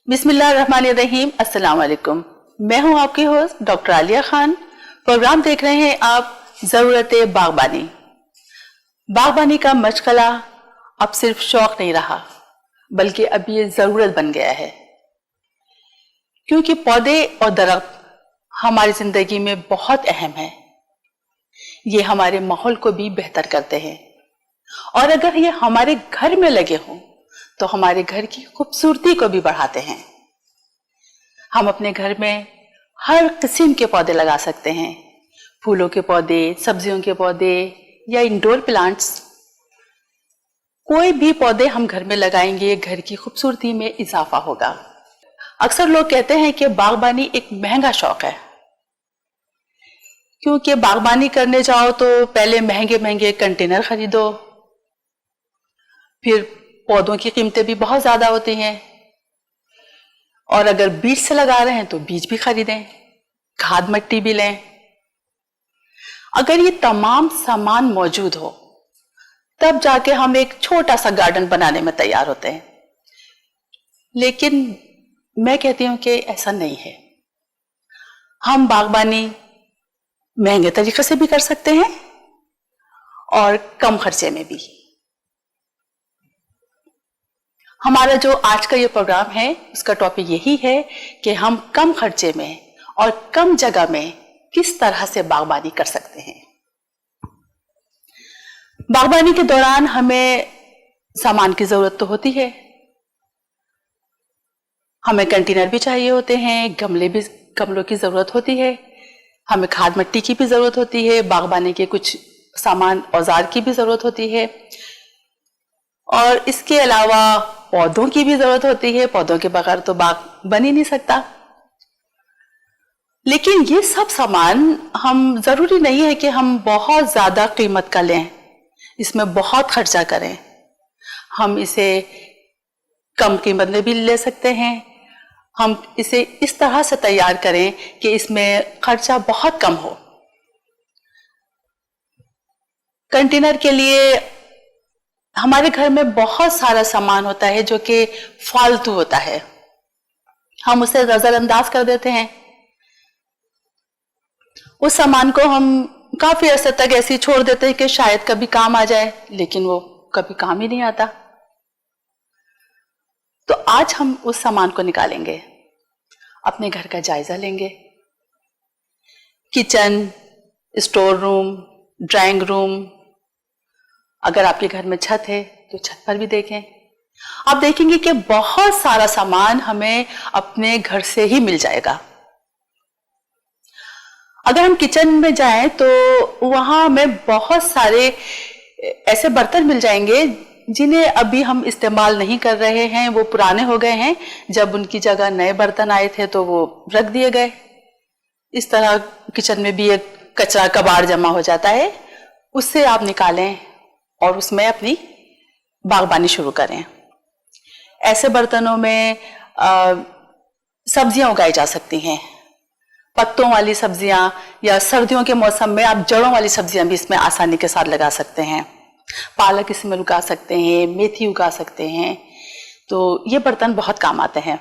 बिस्मिल्लाहिर्रहमानिर्रहीम। अस्सलाम वालेकुम। मैं हूं आपकी host doctor Aliya Khan. Program देख रहे हैं आप ज़रूरते बागबानी। बागबानी का मशगला अब सिर्फ शौक नहीं रहा, बल्कि अब ये ज़रूरत बन गया है, क्योंकि पौधे और दरख्त हमारी ज़िंदगी में बहुत अहम है। ये हमारे माहौल को भी बेहतर करते हैं, और अगर ये हमारे घर में लगे हों तो हमारे घर की खूबसूरती को भी बढ़ाते हैं। हम अपने घर में हर किस्म के पौधे लगा सकते हैं, फूलों के पौधे, सब्जियों के पौधे या इंडोर प्लांट्स। कोई भी पौधे हम घर में लगाएंगे, घर की खूबसूरती में इजाफा होगा। अक्सर लोग कहते हैं कि बागबानी एक महंगा शौक है, क्योंकि बागबानी करने जाओ तो पहले महंगे महंगे कंटेनर खरीदो, फिर पौधों की कीमतें भी बहुत ज्यादा होती हैं, और अगर बीज से लगा रहे हैं तो बीज भी खरीदें, खाद मिट्टी भी लें। अगर ये तमाम सामान मौजूद हो तब जाके हम एक छोटा सा गार्डन बनाने में तैयार होते हैं। लेकिन मैं कहती हूं कि ऐसा नहीं है। हम बागबानी महंगे तरीके से भी कर सकते हैं और कम खर्चे में भी। हमारा जो आज का ये प्रोग्राम है, उसका टॉपिक यही है कि हम कम खर्चे में और कम जगह में किस तरह से बागबानी कर सकते हैं। बागबानी के दौरान हमें सामान की जरूरत तो होती है। हमें कंटेनर भी चाहिए होते हैं, गमलों की जरूरत होती है, हमें खाद मिट्टी की भी जरूरत होती है, बागबानी के कुछ सामान औजार की भी जरूरत होती है, और इसके अलावा पौधों की भी जरूरत होती है। पौधों के बगैर तो बाग बन ही नहीं सकता। लेकिन ये सब सामान हम जरूरी नहीं है कि हम बहुत ज्यादा कीमत का लें, इसमें बहुत खर्चा करें। हम इसे कम कीमत में भी ले सकते हैं। हम इसे इस तरह से तैयार करें कि इसमें खर्चा बहुत कम हो। कंटेनर के लिए हमारे घर में बहुत सारा सामान होता है जो कि फालतू होता है, हम उसे नजरअंदाज कर देते हैं। उस सामान को हम काफी अर्से तक ऐसे ही छोड़ देते हैं कि शायद कभी काम आ जाए, लेकिन वो कभी काम ही नहीं आता। तो आज हम उस सामान को निकालेंगे, अपने घर का जायजा लेंगे। Kitchen, store room, drawing room, अगर आपके घर में छत है तो छत पर भी देखें। आप देखेंगे कि बहुत सारा सामान हमें अपने घर से ही मिल जाएगा। अगर हम किचन में जाएं तो वहां हमें बहुत सारे ऐसे बर्तन मिल जाएंगे जिन्हें अभी हम इस्तेमाल नहीं कर रहे हैं, वो पुराने हो गए हैं। जब उनकी जगह नए बर्तन आए थे तो वो रख दिए गए। इस तरह किचन में भी एक कचरा कबाड़ जमा हो जाता है, उससे आप निकालें और उसमें अपनी बागबानी शुरू करें। ऐसे बर्तनों में सब्जियां उगाई जा सकती हैं, पत्तों वाली सब्जियां, या सर्दियों के मौसम में आप जड़ों वाली सब्जियां भी इसमें आसानी के साथ लगा सकते हैं। पालक इसमें उगा सकते हैं, मेथी उगा सकते हैं। तो ये बर्तन बहुत काम आते हैं।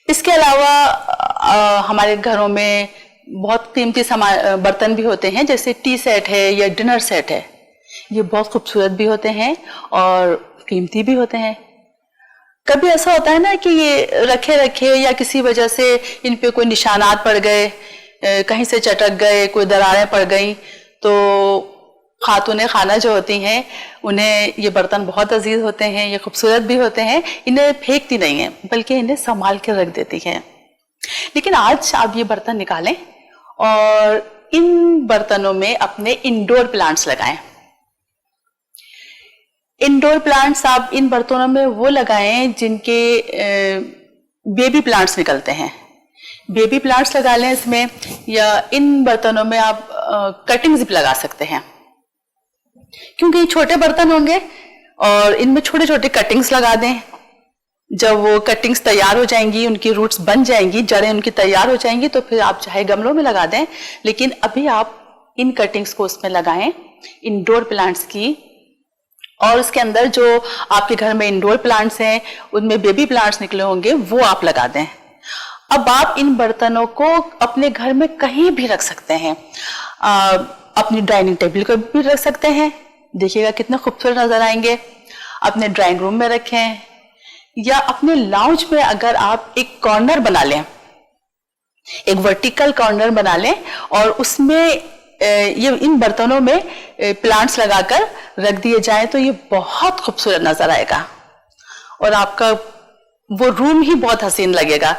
इसके अलावा हमारे घरों में बहुत कीमती बर्तन भी होते हैं, जैसे टी सेट है या डिनर सेट है। ये बहुत खूबसूरत भी होते हैं और कीमती भी होते हैं। कभी ऐसा होता है ना कि ये रखे रखे या किसी वजह से इन पे कोई निशानात पड़ गए, कहीं से चटक गए, कोई दरारें पड़ गई, तो खातूने खाना जो होती हैं उन्हें ये बर्तन बहुत अजीज होते हैं, ये खूबसूरत भी होते हैं। इन्हें फेंकती नहीं है, बल्कि इन्हें संभाल के रख देती हैं। लेकिन आज आप ये बर्तन निकालें और इन बर्तनों में अपने इंडोर प्लांट्स लगाएं। इंडोर प्लांट्स आप इन बर्तनों में वो लगाएं जिनके बेबी प्लांट्स निकलते हैं। बेबी प्लांट्स लगा लें इसमें, या इन बर्तनों में आप कटिंग्स भी लगा सकते हैं, क्योंकि ये छोटे बर्तन होंगे और इनमें छोटे छोटे कटिंग्स लगा दें। जब वो कटिंग्स तैयार हो जाएंगी, उनकी रूट्स बन जाएंगी, जड़ें उनकी तैयार हो जाएंगी, तो फिर आप चाहे गमलों में लगा दें, लेकिन अभी आप इन कटिंग्स को उसमें लगाएं, इंडोर प्लांट्स की, और उसके अंदर जो आपके घर में इंडोर प्लांट्स हैं, उनमें बेबी प्लांट्स निकले होंगे, वो आप लगा दें। अब आप इन बर्तनों को अपने घर में कहीं भी रख सकते हैं। अपनी डाइनिंग टेबल पर भी रख सकते हैं, देखिएगा कितने खूबसूरत नजर आएंगे। अपने ड्राइंग रूम में रखें, या अपने लाउंज में अगर आप एक कॉर्नर बना लें, एक वर्टिकल कॉर्नर बना लें और उसमें ये इन बर्तनों में प्लांट्स लगाकर रख दिए जाएं, तो ये बहुत खूबसूरत नजर आएगा और आपका वो रूम ही बहुत हसीन लगेगा।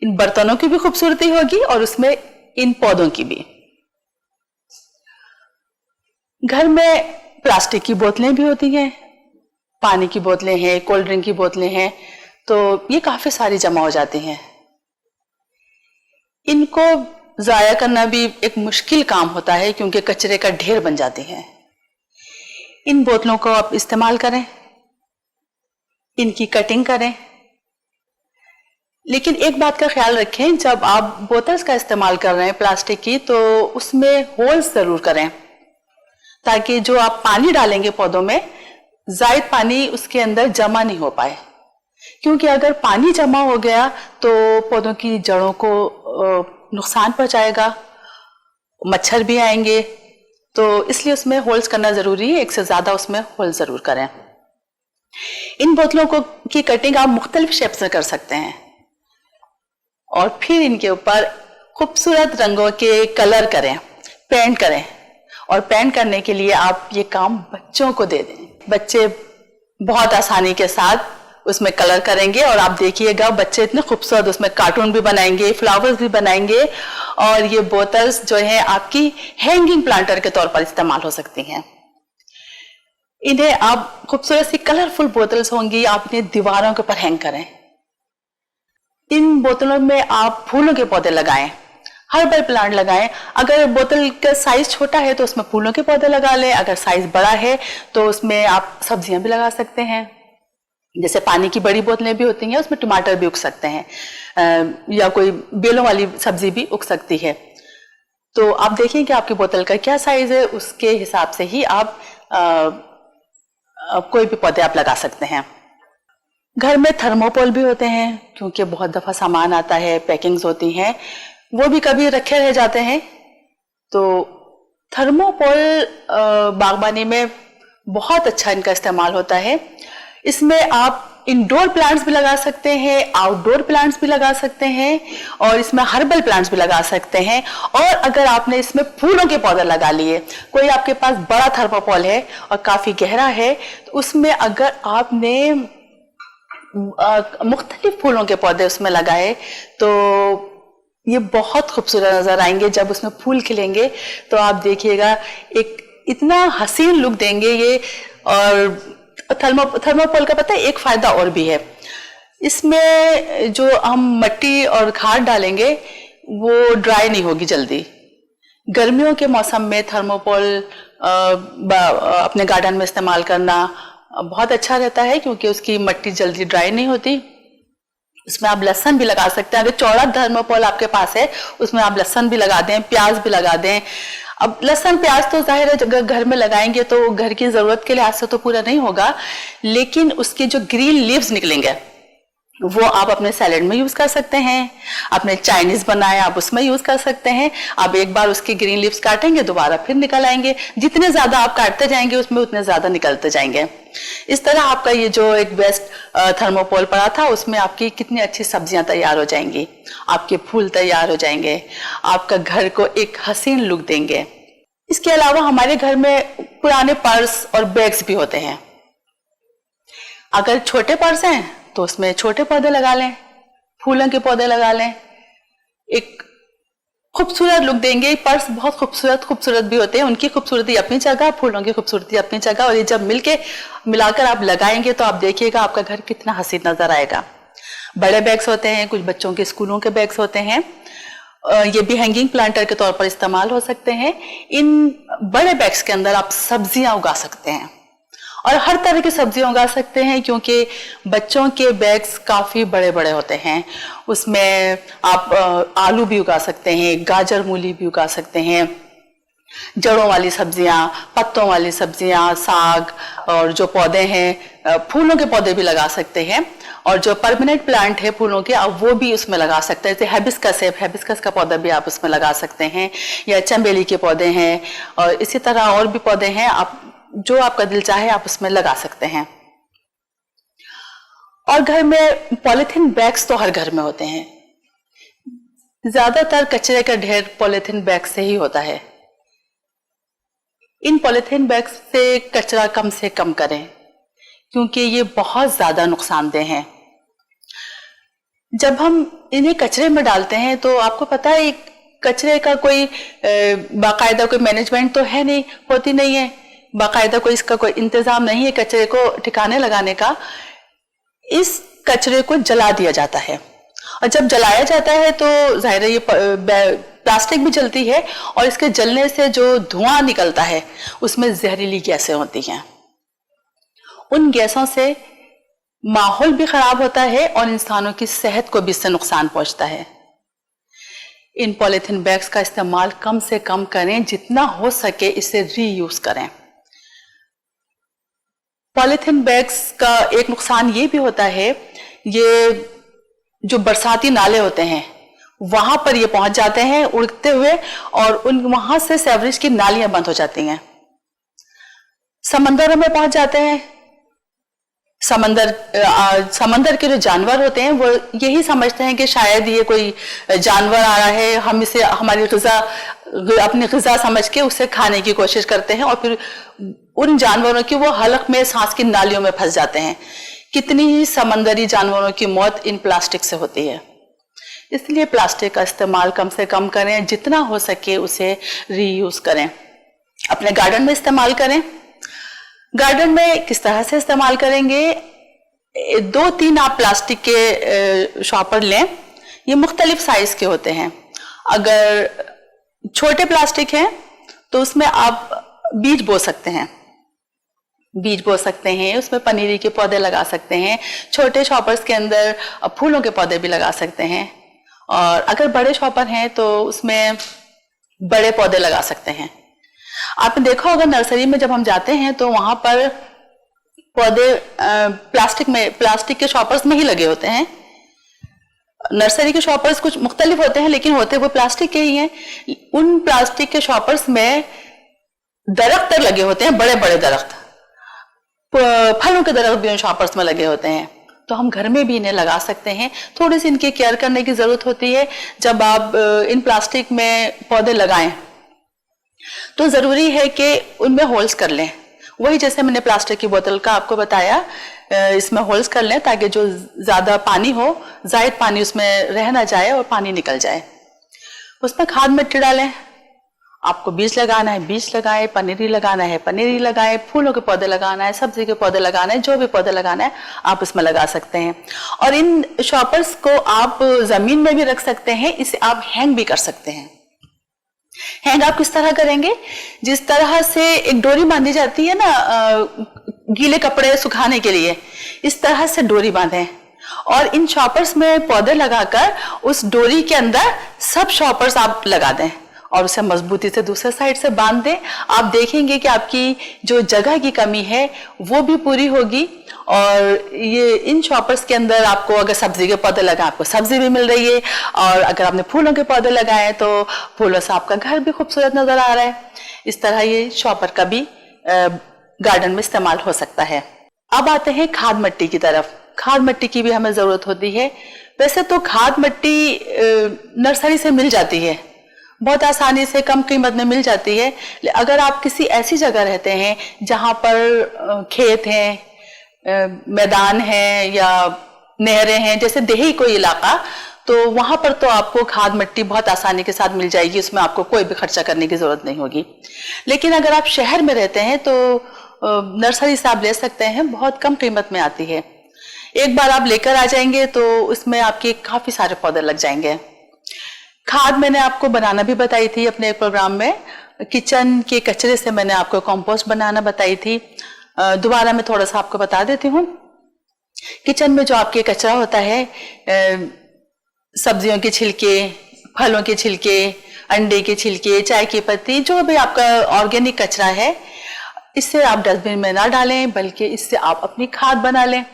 इन बर्तनों की भी खूबसूरती होगी और उसमें इन पौधों की भी। घर में प्लास्टिक की बोतलें भी होती हैं, पानी की बोतलें हैं, कोल्ड ड्रिंक की बोतलें हैं, तो ये काफी सारी जमा हो जाती हैं। इनको जाया करना भी एक मुश्किल काम होता है क्योंकि कचरे का ढेर बन जाते हैं। इन बोतलों को आप इस्तेमाल करें, इनकी कटिंग करें, लेकिन एक बात का ख्याल रखें, जब आप बोतल्स का इस्तेमाल कर रहे हैं प्लास्टिक की, तो उसमें होल्स जरूर करें ताकि जो आप पानी डालेंगे पौधों में, जायद पानी उसके अंदर जमा नहीं हो पाए, क्योंकि अगर पानी जमा हो गया तो पौधों की जड़ों को नुकसान पहुंचाएगा, मच्छर भी आएंगे, तो इसलिए उसमें होल्स करना जरूरी है। एक से ज्यादा उसमें होल जरूर करें। इन बोतलों को की कटिंग आप मुख्तलिफ शेप से कर सकते हैं और फिर इनके ऊपर खूबसूरत रंगों के कलर करें, पेंट करें। और पेंट करने के लिए आप ये काम बच्चों को दे दें, बच्चे बहुत आसानी के साथ उसमें कलर करेंगे और आप देखिएगा बच्चे इतने खूबसूरत उसमें कार्टून भी बनाएंगे, फ्लावर्स भी बनाएंगे, और ये बोतल्स जो है आपकी हैंगिंग प्लांटर के तौर पर इस्तेमाल हो सकती हैं। इन्हें आप खूबसूरत सी कलरफुल बोतल्स होंगी, आप इन्हें दीवारों के ऊपर हैंग करें। इन बोतलों में आप फूलों के पौधे लगाएं, हर्बल प्लांट लगाएं। अगर बोतल का साइज छोटा है तो उसमें फूलों के पौधे लगा लें, अगर साइज बड़ा है तो उसमें आप सब्जियां भी लगा सकते हैं। जैसे पानी की बड़ी बोतलें भी होती हैं, उसमें टमाटर भी उग सकते हैं, या कोई बेलों वाली सब्जी भी उग सकती है। तो आप देखें कि आपकी बोतल का क्या साइज है, उसके हिसाब से ही आप कोई भी पौधे आप लगा सकते हैं। घर में थर्मोकोल भी होते हैं, क्योंकि बहुत दफा सामान आता है, पैकिंग्स होती हैं, वो भी कभी रखे रह जाते हैं। तो थर्मोकोल बागबानी में बहुत अच्छा इनका इस्तेमाल होता है। इसमें आप इंडोर प्लांट्स भी लगा सकते हैं, आउटडोर प्लांट्स भी लगा सकते हैं, और इसमें हर्बल प्लांट्स भी लगा सकते हैं। और अगर आपने इसमें फूलों के पौधे लगा लिए, कोई आपके पास बड़ा थर्मोकोल है और काफी गहरा है, तो उसमें अगर आपने मुख्तलिफ फूलों के पौधे उसमें लगाए तो ये बहुत खूबसूरत नजर आएंगे। जब उसमें फूल खिलेंगे तो आप देखिएगा एक इतना हसीन लुक देंगे ये। और थर्मोकोल का पता है एक फायदा और भी है, इसमें जो हम मिट्टी और खाद डालेंगे वो ड्राई नहीं होगी जल्दी। गर्मियों के मौसम में थर्मोकोल अपने गार्डन में इस्तेमाल करना बहुत अच्छा रहता है, क्योंकि उसकी मिट्टी जल्दी ड्राई नहीं होती। उसमें आप लहसुन भी लगा सकते हैं, अगर चौड़ा थर्मोकोल आपके पास है उसमें आप लहसुन भी लगा दें, प्याज भी लगा दें। अब लहसुन प्याज तो जाहिर है अगर घर में लगाएंगे तो घर की जरूरत के लिहाज से तो पूरा नहीं होगा, लेकिन उसके जो ग्रीन लीव्स निकलेंगे वो आप अपने सैलेड में यूज कर सकते हैं, अपने चाइनीज बनाए आप उसमें यूज कर सकते हैं। आप एक बार उसकी ग्रीन लीव्स काटेंगे, दोबारा फिर निकल आएंगे। जितने ज्यादा आप काटते जाएंगे उसमें उतने ज्यादा निकलते जाएंगे। इस तरह आपका ये जो एक वेस्ट थर्मोकोल पड़ा था उसमें आपकी कितनी अच्छी सब्जियां तैयार हो जाएंगी, आपके फूल तैयार हो जाएंगे, आपका घर को एक हसीन लुक देंगे। इसके अलावा हमारे घर में पुराने पर्स और बैग्स भी होते हैं। अगर छोटे पर्स हैं तो उसमें छोटे पौधे लगा लें, फूलों के पौधे लगा लें, एक खूबसूरत लुक देंगे। पर्स बहुत खूबसूरत भी होते हैं, उनकी खूबसूरती अपनी जगह, फूलों की खूबसूरती अपनी जगह, और ये जब मिलाकर आप लगाएंगे तो आप देखिएगा आपका घर कितना हसीन नजर आएगा। बड़े बैग्स होते हैं, कुछ बच्चों के स्कूलों के बैग्स होते हैं, ये भी हैंगिंग प्लांटर के तौर पर इस्तेमाल हो सकते हैं। इन बड़े बैग्स के अंदर आप सब्जियां उगा सकते हैं और हर तरह की सब्जियां उगा सकते हैं, क्योंकि बच्चों के बैग्स काफी बड़े बड़े होते हैं। उसमें आप आलू भी उगा सकते हैं, गाजर मूली भी उगा सकते हैं, जड़ों वाली सब्जियां, पत्तों वाली सब्जियां, साग, और जो पौधे हैं, फूलों के पौधे भी लगा सकते हैं, और जो परमानेंट प्लांट है फूलों के, अब वो भी उसमें लगा सकते हैं। जैसे हैबिस्कस है, हैबिस्कस का पौधा भी आप उसमें लगा सकते हैं, या चमेली के पौधे हैं, और इसी तरह और भी पौधे हैं, आप जो आपका दिल चाहे आप उसमें लगा सकते हैं। और घर में पॉलिथीन बैग्स तो हर घर में होते हैं, ज्यादातर कचरे का ढेर पॉलिथीन बैग से ही होता है। इन पॉलिथीन बैग्स से कचरा कम से कम करें, क्योंकि ये बहुत ज्यादा नुकसानदेह हैं। जब हम इन्हें कचरे में डालते हैं तो आपको पता है कचरे का कोई बाकायदा कोई मैनेजमेंट तो है नहीं, होती नहीं है, बाकायदा कोई इसका कोई इंतजाम नहीं है कचरे को ठिकाने लगाने का। इस कचरे को जला दिया जाता है, और जब जलाया जाता है तो जाहिर है ये प्लास्टिक भी जलती है, और इसके जलने से जो धुआं निकलता है उसमें जहरीली गैसें होती हैं। उन गैसों से माहौल भी खराब होता है और इंसानों की सेहत को भी इससे नुकसान पहुंचता है। इन पॉलिथीन बैग्स का इस्तेमाल कम से कम करें, जितना हो सके इसे रीयूज करें। पॉलिथीन बैग्स का एक नुकसान ये भी होता है, ये जो बरसाती नाले होते हैं वहां पर ये पहुंच जाते हैं उड़ते हुए, और वहां से सीवरेज की नालियां बंद हो जाती हैं, समंदरों में पहुंच जाते हैं। समंदर के जो जानवर होते हैं वो यही समझते हैं कि शायद ये कोई जानवर आ रहा है, हम इसे हमारी अपनी ग़िज़ा समझ के उसे खाने की कोशिश करते हैं, और फिर उन जानवरों की वो हलक में, सांस की नालियों में फंस जाते हैं। कितनी ही समंदरी जानवरों की मौत इन प्लास्टिक से होती है। इसलिए प्लास्टिक का इस्तेमाल कम से कम करें, जितना हो सके उसे रीयूज करें। अपने गार्डन में इस्तेमाल करें। गार्डन में किस तरह से इस्तेमाल करेंगे? 2-3 आप प्लास्टिक के शॉपर लें, ये मुख्तलिफ साइज के होते हैं। अगर छोटे प्लास्टिक हैं तो उसमें आप बीज बो सकते हैं, उसमें पनीरी के पौधे लगा सकते हैं। छोटे शॉपर्स के अंदर फूलों के पौधे भी लगा सकते हैं, और अगर बड़े शॉपर हैं तो उसमें बड़े पौधे लगा सकते हैं। आपने देखा होगा नर्सरी में जब हम जाते हैं तो वहां पर पौधे प्लास्टिक के शॉपर्स में ही लगे होते हैं। नर्सरी के शॉपर्स कुछ मुख्तलिफ होते हैं, लेकिन होते वो प्लास्टिक के ही हैं। उन प्लास्टिक के शॉपर्स में दरख्त लगे होते हैं, बड़े बड़े दरख्त, फलों के दरख्त भी उन शॉपर्स में लगे होते हैं। तो हम घर में भी इन्हें लगा सकते हैं। थोड़ी सी इनकी केयर करने की जरूरत होती है। जब आप इन प्लास्टिक में पौधे लगाएं तो जरूरी है कि उनमें होल्स कर लें। वही जैसे मैंने प्लास्टिक की बोतल का आपको बताया, इसमें होल्स कर लें ताकि जो ज्यादा पानी हो, जायद पानी उसमें रह ना जाए और पानी निकल जाए। उसमें खाद मिट्टी डालें। आपको बीज लगाना है बीज लगाएं, पनीरी लगाना है पनीरी लगाएं, फूलों के पौधे लगाना है, सब्जी के पौधे लगाना है, जो भी पौधे लगाना है आप उसमें लगा सकते हैं। और इन शॉपर्स को आप जमीन में भी रख सकते हैं, इसे आप हैंग भी कर सकते हैं। हैंग आप किस तरह करेंगे? जिस तरह से एक डोरी बांधी जाती है ना गीले कपड़े सुखाने के लिए, इस तरह से डोरी बांधें और इन शॉपर्स में पौधे लगाकर उस डोरी के अंदर सब शॉपर्स आप लगा दें और उसे मजबूती से दूसरे साइड से बांध दें। आप देखेंगे कि आपकी जो जगह की कमी है वो भी पूरी होगी। और ये इन शॉपर्स के अंदर आपको अगर सब्जी के पौधे लगाए आपको सब्जी भी मिल रही है, और अगर आपने फूलों के पौधे लगाए तो फूलों से आपका घर भी खूबसूरत नजर आ रहा है। इस तरह ये शॉपर का भी गार्डन में इस्तेमाल हो सकता है। अब आते हैं खाद मिट्टी की तरफ। खाद मिट्टी की भी हमें जरूरत होती है। वैसे तो खाद मिट्टी नर्सरी से मिल जाती है, बहुत आसानी से कम कीमत में मिल जाती है। अगर आप किसी ऐसी जगह रहते हैं जहां पर खेत हैं, मैदान हैं या नहरें हैं, जैसे देही कोई इलाका, तो वहां पर तो आपको खाद मिट्टी बहुत आसानी के साथ मिल जाएगी, उसमें आपको कोई भी खर्चा करने की जरूरत नहीं होगी। लेकिन अगर आप शहर में रहते हैं तो नर्सरी से आप ले सकते हैं, बहुत कम कीमत में आती है। एक बार आप लेकर आ जाएंगे तो उसमें आपके काफी सारे पौधे लग जाएंगे। खाद मैंने आपको बनाना भी बताई थी अपने एक प्रोग्राम में। किचन के कचरे से मैंने आपको कंपोस्ट बनाना बताई थी। दोबारा मैं थोड़ा सा आपको बता देती हूँ। किचन में जो आपके कचरा होता है, सब्जियों के छिलके, फलों के छिलके, अंडे के छिलके, चाय की पत्ती, जो भी आपका ऑर्गेनिक कचरा है, इससे आप डस्टबिन में ना डालें, बल्कि इससे आप अपनी खाद बना लें।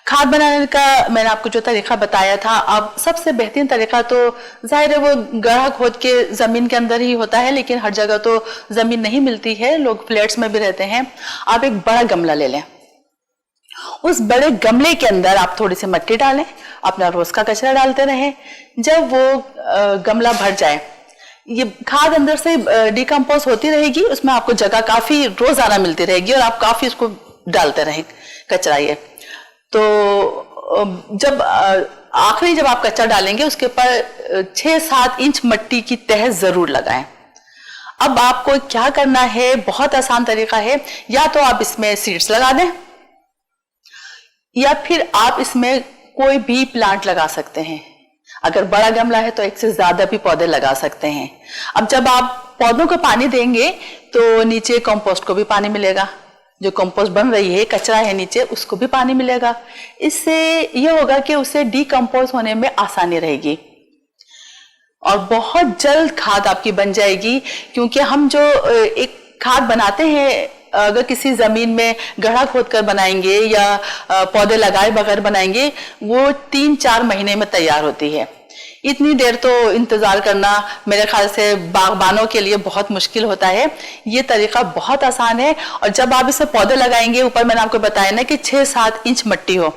खाद बनाने का मैंने आपको जो तरीका बताया था, अब सबसे बेहतरीन तरीका तो जाहिर है वो गड्ढा खोद के जमीन के अंदर ही होता है, लेकिन हर जगह तो जमीन नहीं मिलती है, लोग फ्लैट्स में भी रहते हैं। आप एक बड़ा गमला ले लें, उस बड़े गमले के अंदर आप थोड़ी सी मिट्टी डालें, अपना रोज का कचरा डालते रहें। जब वो गमला भर जाए, ये खाद अंदर से डिकम्पोज होती रहेगी, उसमें आपको जगह काफी रोजाना मिलती रहेगी और आप काफी उसको डालते रहें कचरा ये। तो जब आखिरी जब आप कचरा डालेंगे, उसके ऊपर 6-7 इंच मिट्टी की तह जरूर लगाएं। अब आपको क्या करना है, बहुत आसान तरीका है, या तो आप इसमें सीड्स लगा दें, या फिर आप इसमें कोई भी प्लांट लगा सकते हैं। अगर बड़ा गमला है तो एक से ज्यादा भी पौधे लगा सकते हैं। अब जब आप पौधों को पानी देंगे तो नीचे कंपोस्ट को भी पानी मिलेगा, जो कंपोस्ट बन रही है, कचरा है नीचे, उसको भी पानी मिलेगा। इससे यह होगा कि उसे डिकम्पोज होने में आसानी रहेगी और बहुत जल्द खाद आपकी बन जाएगी। क्योंकि हम जो एक खाद बनाते हैं, अगर किसी जमीन में गड्ढा खोदकर बनाएंगे या पौधे लगाए बगैर बनाएंगे, वो 3-4 महीने में तैयार होती है। इतनी देर तो इंतजार करना मेरे ख्याल से बागबानों के लिए बहुत मुश्किल होता है। ये तरीका बहुत आसान है। और जब आप इसमें पौधे लगाएंगे, ऊपर मैंने आपको बताया ना कि 6-7 इंच मिट्टी हो,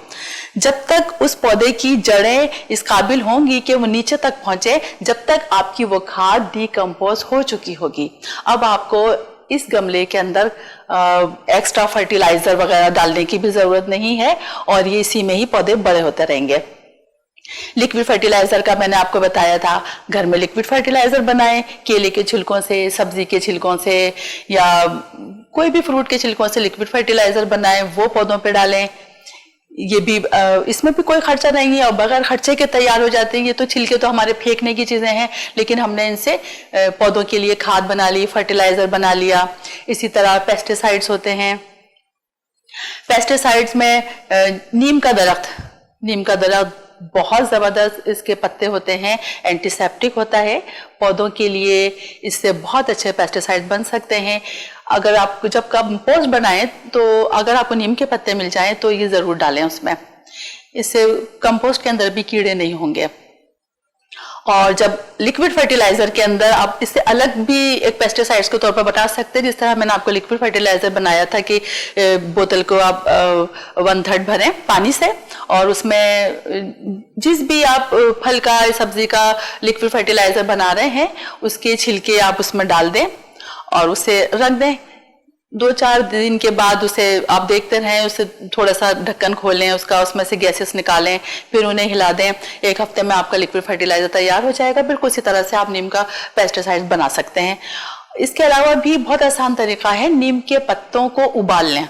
जब तक उस पौधे की जड़ें इस काबिल होंगी कि वो नीचे तक पहुंचे, जब तक आपकी वो खाद डिकम्पोज हो चुकी होगी। अब आपको इस गमले के अंदर एक्स्ट्रा फर्टिलाइजर वगैरह डालने की भी जरूरत नहीं है और ये इसी में ही पौधे बड़े होते रहेंगे। लिक्विड फर्टिलाइजर का मैंने आपको बताया था, घर में लिक्विड फर्टिलाइजर बनाएं, केले के छिलकों से, सब्जी के छिलकों से या कोई भी फ्रूट के छिलकों से लिक्विड फर्टिलाइजर बनाएं, वो पौधों पे डालें। ये भी इसमें भी कोई खर्चा नहीं है और बगैर खर्चे के तैयार हो जाते हैं। ये तो छिलके तो हमारे फेंकने की चीजें हैं, लेकिन हमने इनसे पौधों के लिए खाद बना ली, फर्टिलाइजर बना लिया। इसी तरह पेस्टिसाइड्स होते हैं। पेस्टिसाइड्स में नीम का दरख्त बहुत जबरदस्त इसके पत्ते होते हैं, एंटीसेप्टिक होता है, पौधों के लिए इससे बहुत अच्छे पेस्टिसाइड बन सकते हैं। अगर आप जब कंपोस्ट बनाएं तो अगर आपको नीम के पत्ते मिल जाएं तो ये जरूर डालें उसमें, इससे कंपोस्ट के अंदर भी कीड़े नहीं होंगे। और जब लिक्विड फर्टिलाइजर के अंदर आप इससे अलग भी एक पेस्टिसाइड्स के तौर पर बता सकते हैं, जिस तरह मैंने आपको लिक्विड फर्टिलाइजर बनाया था कि बोतल को आप 1/3 भरें पानी से और उसमें जिस भी आप फल का, सब्जी का लिक्विड फर्टिलाइजर बना रहे हैं, उसके छिलके आप उसमें डाल दें और उसे रख दें। 2-4 दिन के बाद उसे आप देखते रहें, उसे थोड़ा सा ढक्कन खोलें उसका, उसमें से गैसेस निकालें, फिर उन्हें हिला दें। 1 हफ्ते में आपका लिक्विड फर्टिलाइजर तैयार हो जाएगा। बिल्कुल इसी तरह से आप नीम का पेस्टिसाइड बना सकते हैं। इसके अलावा भी बहुत आसान तरीका है, नीम के पत्तों को उबाल लें।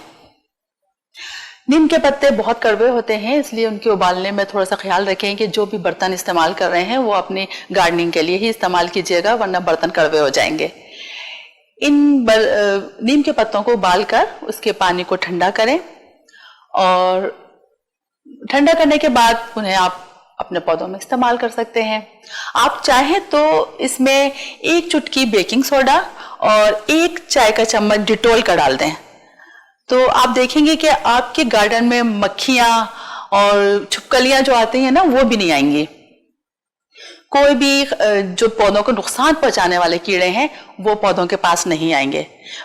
नीम के पत्ते बहुत कड़वे होते हैं, इसलिए उनके उबालने में थोड़ा सा ख्याल रखें कि जो भी बर्तन इस्तेमाल कर रहे हैं वो अपनी गार्डनिंग के लिए ही इस्तेमाल कीजिएगा, वरना बर्तन कड़वे हो जाएंगे। नीम के पत्तों को उबालकर उसके पानी को ठंडा करें और ठंडा करने के बाद उन्हें आप अपने पौधों में इस्तेमाल कर सकते हैं। आप चाहें तो इसमें 1 चुटकी बेकिंग सोडा और 1 चाय का चम्मच डिटोल का डाल दें, तो आप देखेंगे कि आपके गार्डन में मक्खियां और छिपकलियां जो आती हैं ना, वो भी नहीं आएंगी। कोई भी जो पौधों को नुकसान पहुंचाने वाले कीड़े हैं वो पौधों के पास नहीं आएंगे।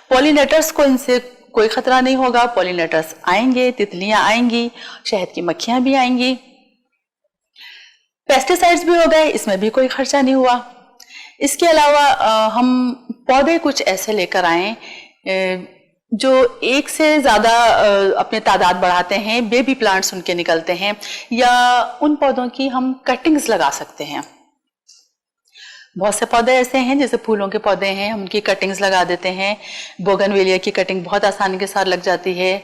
पॉलिनेटर्स को इनसे कोई खतरा नहीं होगा। पॉलिनेटर्स आएंगे, तितलियां आएंगी, शहद की मक्खियां भी आएंगी। पेस्टिसाइड्स भी हो गए, इसमें भी कोई खर्चा नहीं हुआ। इसके अलावा हम पौधे कुछ ऐसे लेकर आए जो एक से ज्यादा अपने तादाद बढ़ाते हैं, बेबी प्लांट्स उनके निकलते हैं, या उन पौधों की हम कटिंग्स लगा सकते हैं। बहुत से पौधे ऐसे हैं, जैसे फूलों के पौधे हैं, हम उनकी कटिंग्स लगा देते हैं। बोगनवेलिया की कटिंग बहुत आसानी के साथ लग जाती है।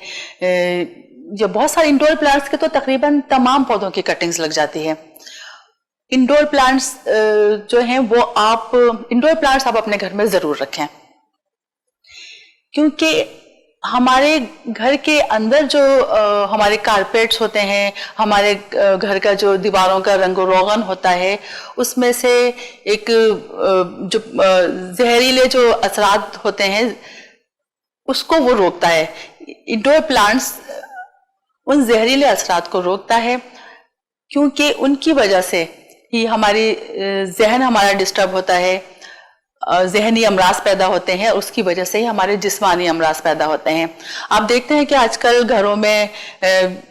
जो बहुत सारे इंडोर प्लांट्स के तो तकरीबन तमाम पौधों की कटिंग्स लग जाती है। इंडोर प्लांट्स जो हैं वो आप इंडोर प्लांट्स आप अपने घर में जरूर रखें, क्योंकि हमारे घर के अंदर जो हमारे कारपेट्स होते हैं, हमारे घर का जो दीवारों का रंगो रोगन होता है, उसमें से एक जो जहरीले जो असरात होते हैं उसको वो रोकता है। इंडोर प्लांट्स उन जहरीले असरात को रोकता है, क्योंकि उनकी वजह से ही हमारी जहन हमारा डिस्टर्ब होता है, जहनी अमराज पैदा होते हैं, उसकी वजह से ही हमारे जिस्मानी अमराज पैदा होते हैं। आप देखते हैं कि आजकल घरों में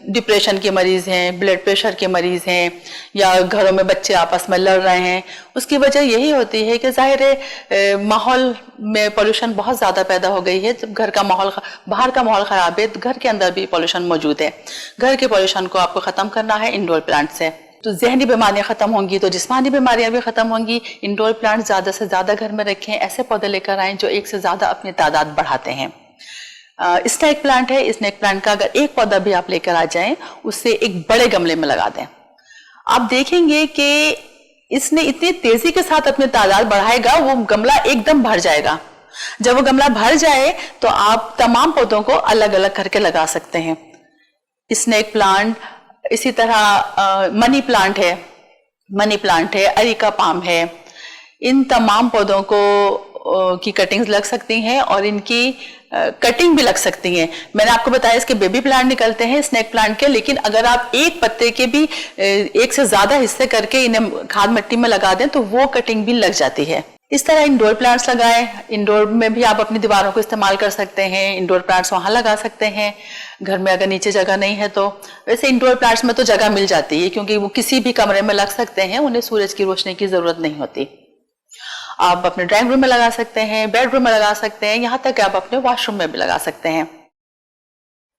डिप्रेशन के मरीज हैं, ब्लड प्रेशर के मरीज हैं, या घरों में बच्चे आपस में लड़ रहे हैं। उसकी वजह यही होती है कि जाहिर है माहौल में पोल्यूशन बहुत ज़्यादा पैदा हो गई है। जब घर का माहौल, बाहर का माहौल ख़राब है तो घर के अंदर भी पोल्यूशन मौजूद है। घर के पोल्यूशन को आपको ख़त्म करना है इंडोर प्लांट से, तो जहनी बीमारियां खत्म होंगी तो जिस्मानी बीमारियां भी खत्म होंगी। इंडोर प्लांट ज्यादा से ज्यादा घर में रखें, ऐसे पौधे लेकर आएं जो एक से ज्यादा अपनी तादाद बढ़ाते हैं। स्नेक प्लांट है, स्नेक प्लांट का अगर एक पौधा भी आप लेकर आ जाएं, उससे एक बड़े गमले में लगा दें, आप देखेंगे कि इसने इतनी तेजी के साथ अपनी तादाद बढ़ाएगा, वो गमला एकदम भर जाएगा। जब वो गमला भर जाए तो आप तमाम पौधों को अलग अलग करके लगा सकते हैं। स्नेक प्लांट, इसी तरह मनी प्लांट है, अरिका पाम है, इन तमाम पौधों को की कटिंग्स लग सकती हैं और इनकी कटिंग भी लग सकती हैं। मैंने आपको बताया इसके बेबी प्लांट निकलते हैं स्नेक प्लांट के, लेकिन अगर आप एक पत्ते के भी एक से ज्यादा हिस्से करके इन्हें खाद मिट्टी में लगा दें तो वो कटिंग भी लग जाती है। इस तरह इंडोर प्लांट्स लगाएं। इंडोर में भी आप अपनी दीवारों को इस्तेमाल कर सकते हैं, इंडोर प्लांट्स वहां लगा सकते हैं घर में अगर नीचे जगह नहीं है तो। वैसे इंडोर प्लांट्स में तो जगह मिल जाती है, क्योंकि वो किसी भी कमरे में लग सकते हैं, उन्हें सूरज की रोशनी की जरूरत नहीं होती। आप अपने ड्राइंग रूम में लगा सकते हैं, बेडरूम में लगा सकते हैं, यहाँ तक आप अपने वॉशरूम में भी लगा सकते हैं।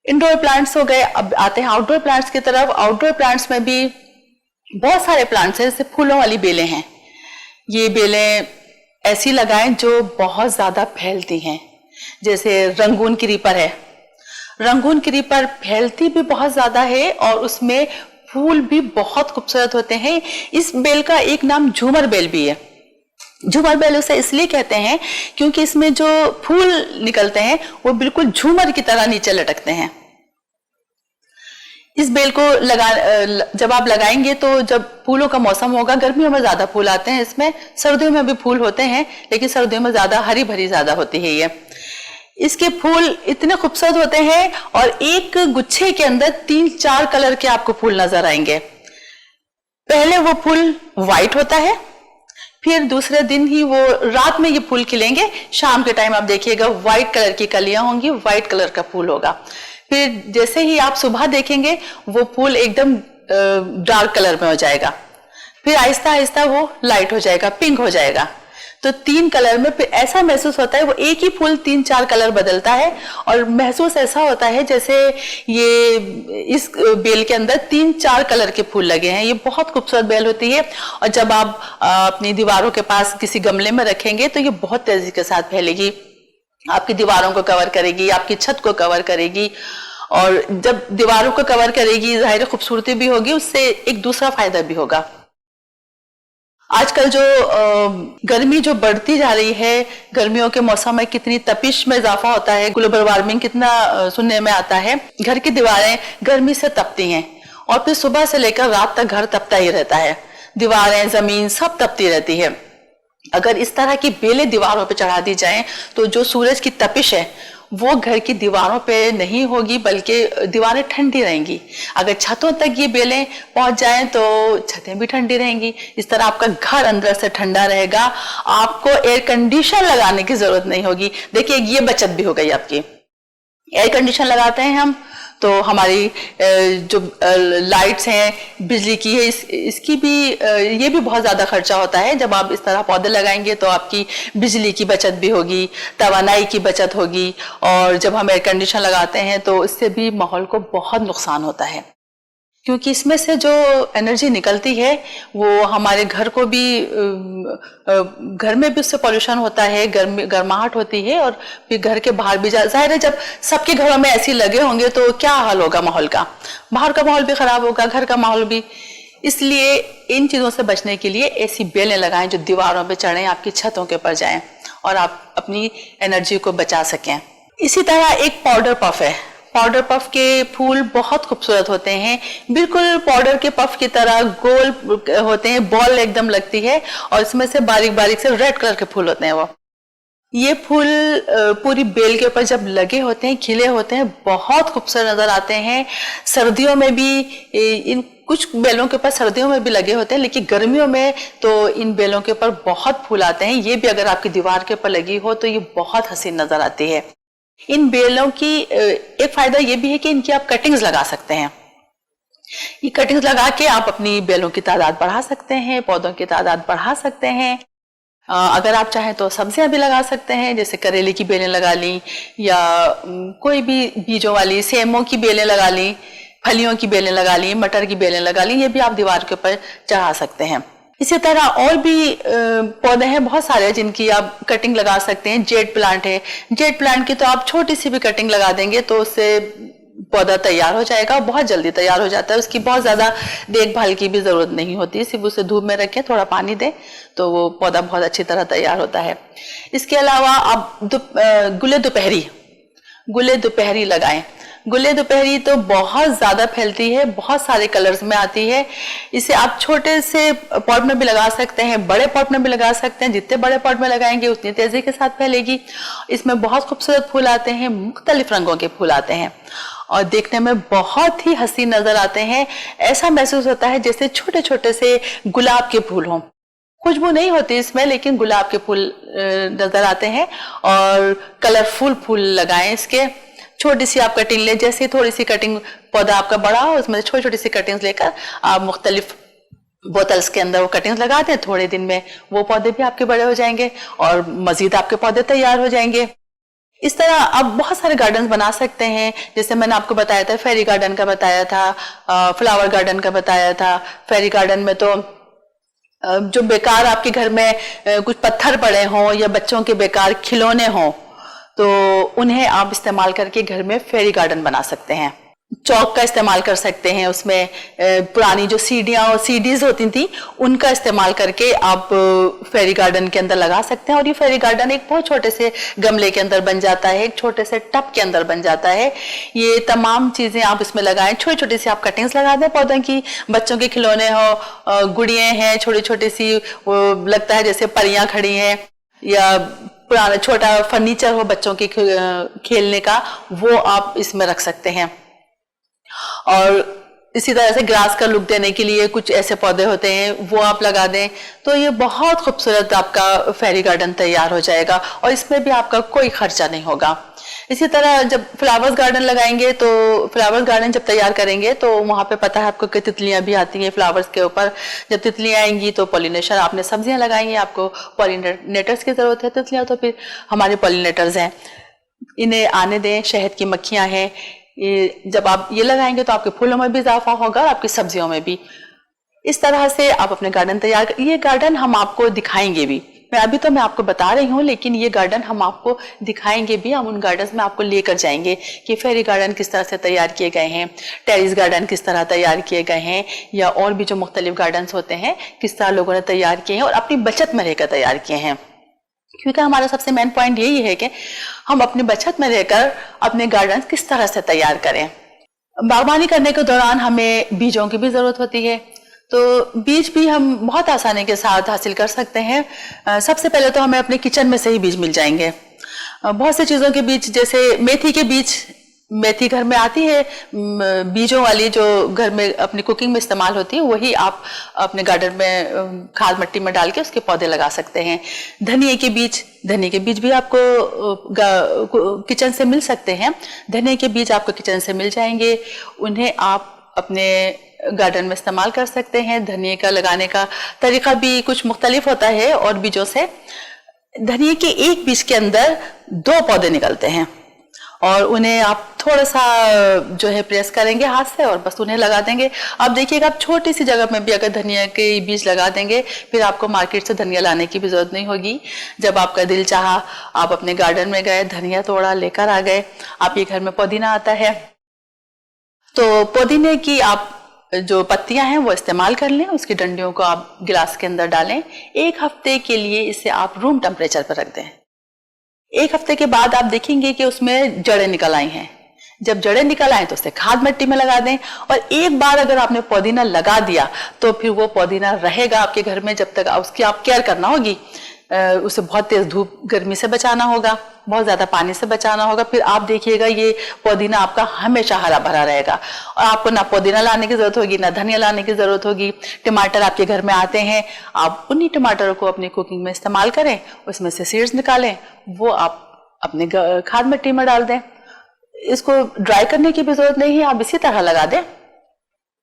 इंडोर प्लांट्स हो गए। अब आते हैं आउटडोर प्लांट्स की तरफ। आउटडोर प्लांट्स में भी बहुत सारे प्लांट्स हैं, जैसे फूलों वाली बेलें हैं। ये बेलें ऐसी लगाएं जो बहुत ज्यादा फैलती हैं, जैसे रंगून क्रीपर है। रंगून क्रीपर फैलती भी बहुत ज्यादा है और उसमें फूल भी बहुत खूबसूरत होते हैं। इस बेल का एक नाम झूमर बेल भी है। झूमर बेल उसे इसलिए कहते हैं क्योंकि इसमें जो फूल निकलते हैं वो बिल्कुल झूमर की तरह नीचे लटकते हैं। इस बेल को जब आप लगाएंगे तो जब फूलों का मौसम होगा, गर्मियों में ज्यादा फूल आते हैं इसमें, सर्दियों में भी फूल होते हैं, लेकिन सर्दियों में ज्यादा हरी भरी ज्यादा होती है ये। इसके फूल इतने खूबसूरत होते हैं और एक गुच्छे के अंदर 3-4 कलर के आपको फूल नजर आएंगे। पहले वो फूल व्हाइट होता है, फिर दूसरे दिन ही वो रात में ये फूल खिलेंगे, शाम के टाइम आप देखिएगा व्हाइट कलर की कलियां होंगी, व्हाइट कलर का फूल होगा। फिर जैसे ही आप सुबह देखेंगे वो फूल एकदम डार्क कलर में हो जाएगा, फिर आहिस्ता आहिस्ता वो लाइट हो जाएगा, पिंक हो जाएगा। तो 3 कलर में फिर ऐसा महसूस होता है, वो एक ही फूल 3-4 कलर बदलता है और महसूस ऐसा होता है जैसे ये इस बेल के अंदर 3-4 कलर के फूल लगे हैं। ये बहुत खूबसूरत बेल होती है और जब आप अपनी दीवारों के पास किसी गमले में रखेंगे तो ये बहुत तेजी के साथ फैलेगी, आपकी दीवारों को कवर करेगी, आपकी छत को कवर करेगी। और जब दीवारों को कवर करेगी जाहिर खूबसूरती भी होगी, उससे एक दूसरा फायदा भी होगा। आजकल जो गर्मी जो बढ़ती जा रही है, गर्मियों के मौसम में कितनी तपिश में इजाफा होता है, ग्लोबल वार्मिंग कितना सुनने में आता है। घर की दीवारें गर्मी से तपती हैं और फिर सुबह से लेकर रात तक घर तपता ही रहता है, दीवारें जमीन सब तपती रहती है। अगर इस तरह की बेलें दीवारों पे चढ़ा दी जाएं तो जो सूरज की तपिश है वो घर की दीवारों पे नहीं होगी, बल्कि दीवारें ठंडी रहेंगी। अगर छतों तक ये बेलें पहुंच जाएं तो छतें भी ठंडी रहेंगी। इस तरह आपका घर अंदर से ठंडा रहेगा, आपको एयर कंडीशन लगाने की जरूरत नहीं होगी। देखिए ये बचत भी हो गई आपकी। एयर कंडीशन लगाते हैं हम तो हमारी जो लाइट्स हैं बिजली की है, इसकी भी ये भी बहुत ज़्यादा खर्चा होता है। जब आप इस तरह पौधे लगाएंगे तो आपकी बिजली की बचत भी होगी, तवानाई की बचत होगी। और जब हम एयर कंडीशन लगाते हैं तो इससे भी माहौल को बहुत नुकसान होता है, क्योंकि इसमें से जो एनर्जी निकलती है वो हमारे घर को भी, घर में भी उससे पॉल्यूशन होता है, गर्माहट होती है और फिर घर के बाहर भी जाहिर है जब सबके घरों में ऐसे लगे होंगे तो क्या हाल होगा माहौल का, बाहर का माहौल भी खराब होगा, घर का माहौल भी। इसलिए इन चीज़ों से बचने के लिए ऐसी बेलें लगाएं जो दीवारों पे चढ़ें, आपकी छतों के ऊपर जाएं और आप अपनी एनर्जी को बचा सकें। इसी तरह एक पाउडर पफ है। पाउडर पफ के फूल बहुत खूबसूरत होते हैं, बिल्कुल पाउडर के पफ की तरह गोल होते हैं, बॉल एकदम लगती है और इसमें से बारीक बारीक से रेड कलर के फूल होते हैं। वो ये फूल पूरी बेल के ऊपर जब लगे होते हैं, खिले होते हैं, बहुत खूबसूरत नजर आते हैं। सर्दियों में भी इन कुछ बेलों के ऊपर सर्दियों में भी लगे होते हैं, लेकिन गर्मियों में तो इन बेलों के ऊपर बहुत फूल आते हैं। ये भी अगर आपकी दीवार के ऊपर लगी हो तो ये बहुत हसीन नजर आती है। इन बेलों की एक फायदा ये भी है कि इनकी आप कटिंग्स लगा सकते हैं। ये कटिंग्स लगा के आप अपनी बेलों की तादाद बढ़ा सकते हैं, पौधों की तादाद बढ़ा सकते हैं। अगर आप चाहें तो सब्जियां भी लगा सकते हैं, जैसे करेले की बेलें लगा ली या कोई भी बीजों वाली सेमों की बेलें लगा ली, फलियों की बेलें लगा ली, मटर की बेलें लगा ली, ये भी आप दीवार के ऊपर चढ़ा सकते हैं। इसी तरह और भी पौधे हैं बहुत सारे जिनकी आप कटिंग लगा सकते हैं। जेड प्लांट है, जेड प्लांट की तो आप छोटी सी भी कटिंग लगा देंगे तो उससे पौधा तैयार हो जाएगा, बहुत जल्दी तैयार हो जाता है। उसकी बहुत ज्यादा देखभाल की भी जरूरत नहीं होती, सिर्फ उसे धूप में रखें, थोड़ा पानी दें तो वो पौधा बहुत अच्छी तरह तैयार होता है। इसके अलावा आप गुले दोपहरी लगाएं। गुले दोपहरी तो बहुत ज्यादा फैलती है, बहुत सारे कलर्स में आती है। इसे आप छोटे से पॉट में भी लगा सकते हैं, बड़े पॉट में भी लगा सकते हैं। जितने बड़े पॉट में लगाएंगे उतनी तेजी के साथ फैलेगी। इसमें बहुत खूबसूरत फूल आते हैं, मुख्तलिफ रंगों के फूल आते हैं और देखने में बहुत ही हसीन नजर आते हैं। ऐसा महसूस होता है जैसे छोटे छोटे से गुलाब के फूल हों। खुशबू नहीं होती इसमें, लेकिन गुलाब के फूल नजर आते हैं। और कलरफुल फूल लगाएं इसके। छोटी सी आप कटिंग ले, जैसे थोड़ी सी कटिंग पौधा आपका बड़ा हो उसमें छोटी छोटी सी कटिंग्स लेकर आप मुख्तलिफ बोतल्स के अंदर वो कटिंग्स लगा दें। थोड़े दिन में वो पौधे भी आपके बड़े हो जाएंगे और मजीद आपके पौधे तैयार हो जाएंगे। इस तरह आप बहुत सारे गार्डन बना सकते हैं। जैसे मैंने आपको बताया था, फेरी गार्डन का बताया था, फ्लावर गार्डन का बताया था। फेरी गार्डन में तो जो बेकार आपके घर में कुछ पत्थर पड़े हों या बच्चों के बेकार खिलौने हों तो उन्हें आप इस्तेमाल करके घर में फेरी गार्डन बना सकते हैं। चौक का इस्तेमाल कर सकते हैं, उसमें पुरानी जो सीढ़ियाँ और सीडीज होती थी उनका इस्तेमाल करके आप फेरी गार्डन के अंदर लगा सकते हैं। और ये फेरी गार्डन एक बहुत छोटे से गमले के अंदर बन जाता है, एक छोटे से टब के अंदर बन जाता है। ये तमाम चीजें आप इसमें लगाएं। छोटी छोटी सी आप कटिंग्स लगा दें पौधों की, बच्चों के खिलौने हो, गुड़ियाँ हैं छोटी छोटी सी, वो लगता है जैसे परियां खड़ी हैं, या पुराना छोटा फर्नीचर हो बच्चों के खेलने का, वो आप इसमें रख सकते हैं। और इसी तरह से ग्रास का लुक देने के लिए कुछ ऐसे पौधे होते हैं वो आप लगा दें तो ये बहुत खूबसूरत आपका फेरी गार्डन तैयार हो जाएगा और इसमें भी आपका कोई खर्चा नहीं होगा। इसी तरह जब फ्लावर्स गार्डन लगाएंगे तो फ्लावर्स गार्डन जब तैयार करेंगे तो वहां पे पता है आपको कि तितलियां भी आती हैं फ्लावर्स के ऊपर। जब तितलियां आएंगी तो पॉलिनेशन, आपने सब्जियां लगाएंगी, आपको पॉलिनेटर्स की जरूरत है। तितलियां तो फिर हमारे पॉलिनेटर्स हैं, इन्हें आने दें। शहद की मक्खियां हैं, जब आप ये लगाएंगे तो आपके फूलों में भी इजाफा होगा और आपकी सब्जियों में भी। इस तरह से आप अपने गार्डन तैयार कर, ये गार्डन हम आपको दिखाएंगे भी। मैं आपको बता रही हूँ लेकिन ये गार्डन हम आपको दिखाएंगे भी। हम उन गार्डन्स में आपको लेकर जाएंगे कि फेरी गार्डन किस तरह से तैयार किए गए हैं, टेरिस गार्डन किस तरह तैयार किए गए हैं, या और भी जो मुख्तलिफ गार्डन्स होते हैं किस तरह लोगों ने तैयार किए हैं और अपनी बचत में रहकर तैयार किए हैं। क्योंकि हमारा सबसे मेन पॉइंट यही है कि हम अपनी बचत में रहकर अपने गार्डन किस तरह से तैयार करें। बागवानी करने के दौरान हमें बीजों की भी जरूरत होती है, तो बीज भी हम बहुत आसानी के साथ हासिल कर सकते हैं। सबसे पहले तो हमें अपने किचन में से ही बीज मिल जाएंगे। बहुत सी चीजों के बीज, जैसे मेथी के बीज, मेथी घर में आती है बीजों वाली जो घर में अपनी कुकिंग में इस्तेमाल होती है, वही आप अपने गार्डन में खाद मट्टी में डाल के उसके पौधे लगा सकते हैं। धनिया के बीज भी आपको किचन से मिल सकते हैं। धनिया के बीज आपको किचन से मिल जाएंगे, उन्हें आप अपने गार्डन में इस्तेमाल कर सकते हैं। धनिया का लगाने का तरीका भी कुछ मुख्तलिफ होता है और बीजों से। धनिया के एक बीज के अंदर 2 पौधे निकलते हैं और उन्हें आप थोड़ा सा जो है प्रेस करेंगे हाथ से और बस उन्हें लगा देंगे। आप देखिएगा आप छोटी सी जगह में भी अगर धनिया के बीज लगा देंगे फिर आपको मार्केट से धनिया लाने की भी जरूरत नहीं होगी। जब आपका दिल चाहा आप अपने गार्डन में गए, धनिया तोड़ा, लेकर आ गए। आपके घर में पुदीना आता है तो पुदीने की आप जो पत्तियां हैं वो इस्तेमाल कर लें, उसकी डंडियों को आप गिलास के अंदर डालें। 1 हफ्ते के लिए इसे आप रूम टेम्परेचर पर रख दें। 1 हफ्ते के बाद आप देखेंगे कि उसमें जड़ें निकल आई हैं। जब जड़ें निकल आए तो उसे खाद मिट्टी में लगा दें। और एक बार अगर आपने पुदीना लगा दिया तो फिर वो पुदीना रहेगा आपके घर में जब तक उसकी आप केयर करना होगी। उसे बहुत तेज धूप गर्मी से बचाना होगा, बहुत ज्यादा पानी से बचाना होगा। फिर आप देखिएगा ये पुदीना आपका हमेशा हरा भरा रहेगा और आपको ना पुदीना लाने की जरूरत होगी, ना धनिया लाने की जरूरत होगी। टमाटर आपके घर में आते हैं, आप उन्हीं टमाटरों को अपनी कुकिंग में इस्तेमाल करें, उसमें से सीड्स निकालें, वो आप अपने खाद मिट्टी में डाल दें। इसको ड्राई करने की भी जरूरत नहीं है, आप इसी तरह लगा दें।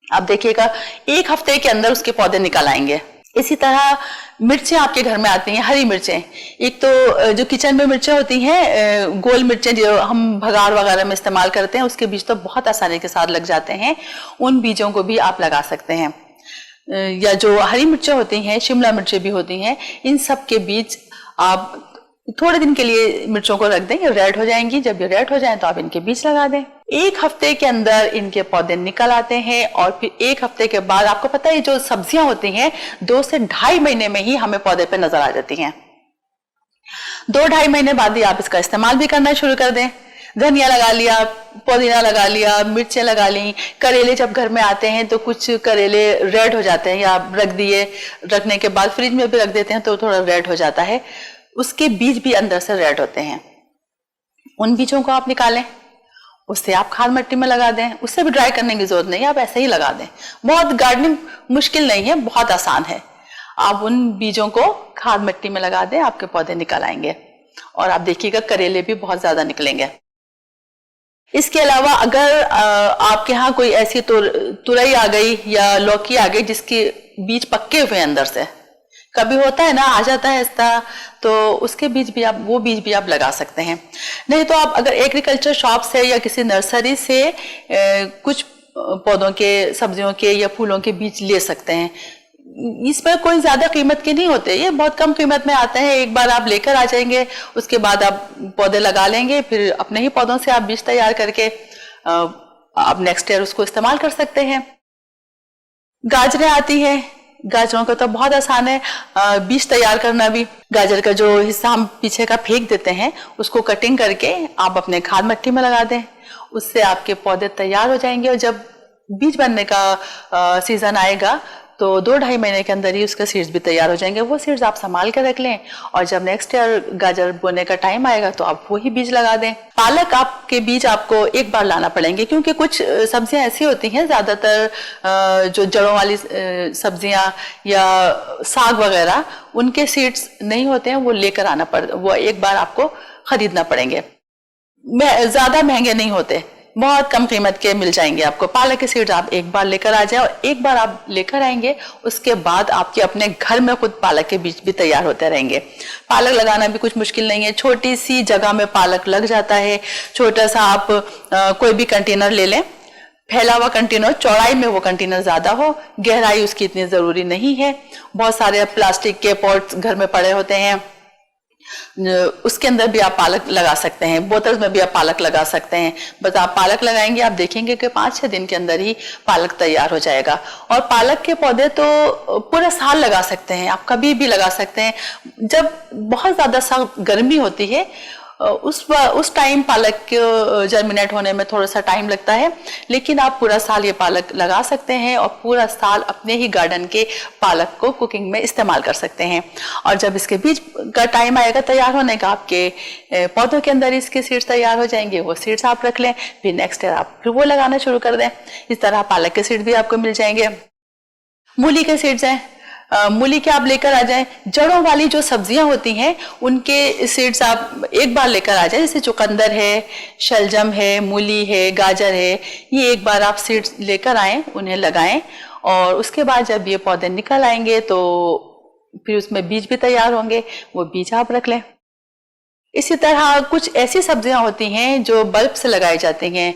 आप देखिएगा 1 हफ्ते के अंदर उसके पौधे निकल आएंगे। इसी तरह मिर्चें आपके घर में आती हैं, हरी मिर्चें। एक तो जो किचन में मिर्चें होती हैं, गोल मिर्चें जो हम भगार वगैरह में इस्तेमाल करते हैं, उसके बीज तो बहुत आसानी के साथ लग जाते हैं, उन बीजों को भी आप लगा सकते हैं। या जो हरी मिर्चें होती हैं, शिमला मिर्चें भी होती हैं, इन सब के बीज आप थोड़े दिन के लिए मिर्चों को रख दें, ये रेड हो जाएंगी। जब ये रेड हो जाए तो आप इनके बीज लगा दें। 1 हफ्ते के अंदर इनके पौधे निकल आते हैं और फिर 1 हफ्ते के बाद आपको पता है जो सब्जियां होती हैं 2 से 2.5 महीने में ही हमें पौधे पे नजर आ जाती हैं। 2-2.5 महीने बाद ही आप इसका इस्तेमाल भी करना शुरू कर दें। धनिया लगा लिया, पुदीना लगा लिया, मिर्चें लगा ली। करेले जब घर में आते हैं तो कुछ करेले रेड हो जाते हैं, या रख दिए, रखने के बाद फ्रिज में भी रख देते हैं तो थोड़ा रेड हो जाता है, उसके बीज भी अंदर से रेड होते हैं। उन बीजों को आप निकालें, उससे आप खाद मिट्टी में लगा दें। उससे भी ड्राई करने की जरूरत नहीं है, आप ऐसे ही लगा दें। बहुत गार्डनिंग मुश्किल नहीं है, बहुत आसान है। आप उन बीजों को खाद मिट्टी में लगा दें, आपके पौधे निकल आएंगे और आप देखिएगा करेले भी बहुत ज्यादा निकलेंगे। इसके अलावा अगर आपके यहाँ कोई ऐसी तुरई आ गई या लौकी आ गई जिसके बीज पक्के हुए अंदर से, कभी होता है ना, आ जाता है इस तरह, तो उसके बीज भी आप, वो बीज भी आप लगा सकते हैं। नहीं तो आप अगर एग्रीकल्चर शॉप से या किसी नर्सरी से कुछ पौधों के, सब्जियों के या फूलों के बीज ले सकते हैं। इसमें कोई ज्यादा कीमत के नहीं होते, ये बहुत कम कीमत में आते हैं। एक बार आप लेकर आ जाएंगे, उसके बाद आप पौधे लगा लेंगे, फिर अपने ही पौधों से आप बीज तैयार करके आप नेक्स्ट ईयर उसको इस्तेमाल कर सकते हैं। गाजरें आती हैं, गाजरों का तो बहुत आसान है बीज तैयार करना भी। गाजर का जो हिस्सा हम पीछे का फेंक देते हैं, उसको कटिंग करके आप अपने खाद मिट्टी में लगा दें, उससे आपके पौधे तैयार हो जाएंगे। और जब बीज बनने का सीजन आएगा तो 2-2.5 महीने के अंदर ही उसके सीड्स भी तैयार हो जाएंगे। वो सीड्स आप संभाल के रख लें और जब नेक्स्ट ईयर गाजर बोने का टाइम आएगा तो आप वही बीज लगा दें। पालक आपके बीज आपको एक बार लाना पड़ेंगे, क्योंकि कुछ सब्जियां ऐसी होती हैं, ज्यादातर जो जड़ों वाली सब्जियां या साग वगैरह, उनके सीड्स नहीं होते हैं, वो लेकर आना वो एक बार आपको खरीदना पड़ेंगे। ज्यादा महंगे नहीं होते, बहुत कम कीमत के मिल जाएंगे आपको। पालक के सीड्स आप एक बार लेकर आ जाए, और एक बार आप लेकर आएंगे उसके बाद आपके अपने घर में खुद पालक के बीज भी तैयार होते रहेंगे। पालक लगाना भी कुछ मुश्किल नहीं है, छोटी सी जगह में पालक लग जाता है। छोटा सा आप कोई भी कंटेनर ले लें, फैला हुआ कंटेनर, चौड़ाई में वो कंटेनर ज्यादा हो, गहराई उसकी इतनी जरूरी नहीं है। बहुत सारे प्लास्टिक के पॉट्स घर में पड़े होते हैं, उसके अंदर भी आप पालक लगा सकते हैं, बोतल में भी आप पालक लगा सकते हैं। बस आप पालक लगाएंगे, आप देखेंगे कि 5-6 दिन के अंदर ही पालक तैयार हो जाएगा। और पालक के पौधे तो पूरा साल लगा सकते हैं, आप कभी भी लगा सकते हैं। जब बहुत ज्यादा सख्त गर्मी होती है उस टाइम पालक के जर्मिनेट होने में थोड़ा सा टाइम लगता है, लेकिन आप पूरा साल ये पालक लगा सकते हैं और पूरा साल अपने ही गार्डन के पालक को कुकिंग में इस्तेमाल कर सकते हैं। और जब इसके बीज का टाइम आएगा तैयार होने का, आपके पौधों के अंदर इसके सीड्स तैयार हो जाएंगे, वो सीड्स आप रख लें, फिर नेक्स्ट ईयर आप फिर वो लगाना शुरू कर दें। इस तरह पालक के सीड भी आपको मिल जाएंगे। मूली के सीड्स हैं, मूली के आप लेकर आ जाएं। जड़ों वाली जो सब्जियां होती हैं उनके सीड्स आप एक बार लेकर आ जाएं, जैसे चुकंदर है, शलजम है, मूली है, गाजर है, ये एक बार आप सीड्स लेकर आएं, उन्हें लगाएं। और उसके बाद जब ये पौधे निकल आएंगे तो फिर उसमें बीज भी तैयार होंगे, वो बीज आप रख लें। इसी तरह कुछ ऐसी सब्जियां होती हैं जो बल्ब से लगाई जाती हैं,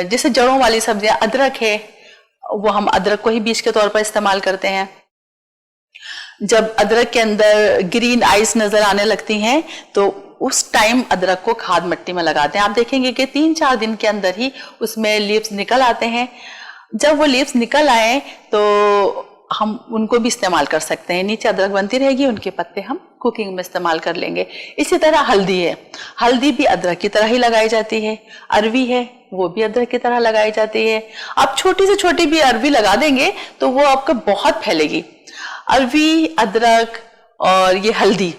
जैसे जड़ों वाली सब्जियां, अदरक है, वो हम अदरक को ही बीज के तौर पर इस्तेमाल करते हैं। जब अदरक के अंदर ग्रीन आइस नजर आने लगती हैं तो उस टाइम अदरक को खाद मिट्टी में लगाते हैं। आप देखेंगे कि 3-4 दिन के अंदर ही उसमें लीव्स निकल आते हैं। जब वो लीव्स निकल आए तो हम उनको भी इस्तेमाल कर सकते हैं। नीचे अदरक बनती रहेगी, उनके पत्ते हम कुकिंग में इस्तेमाल कर लेंगे। इसी तरह हल्दी है, हल्दी भी अदरक की तरह ही लगाई जाती है। अरवी है, वो भी अदरक की तरह लगाई जाती है। आप छोटी से छोटी भी अरवी लगा देंगे तो वो आपका बहुत फैलेगी। अरवी, अदरक और ये हल्दी,